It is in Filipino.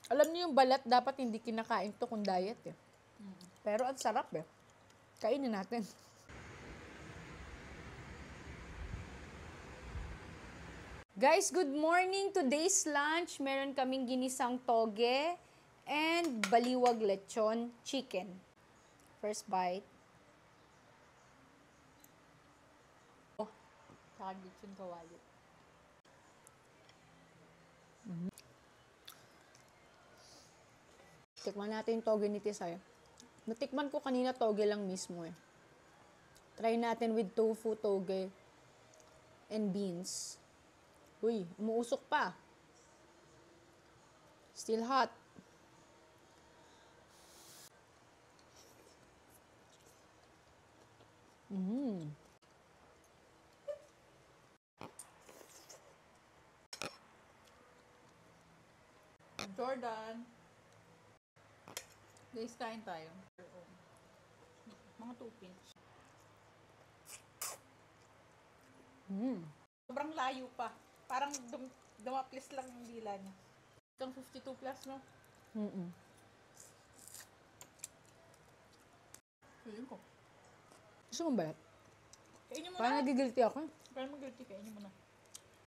Alam niyo yung balat, dapat hindi kinakain to kung diet eh. Pero ang sarap eh. Kainin natin. Guys, good morning. Today's lunch, meron kaming ginisang toge and baliwag lechon chicken. First bite. Oh, saka lechon kawali. Tikman natin yung toge ni Tisay. Natikman ko kanina toge lang mismo eh. Try natin with tofu, toge, and beans. Uy, umuusok pa. Still hot. Jordan. Guys, kain tayo. Mga 2 pinch. Sobrang layo pa. Parang dumaplis lang yung dila niya. Itong 52 plus, no? Feeling ko. Gusto mo ba? Kainin mo Parang na. nagigilty ako. Parang mag-guilty, kainin mo na.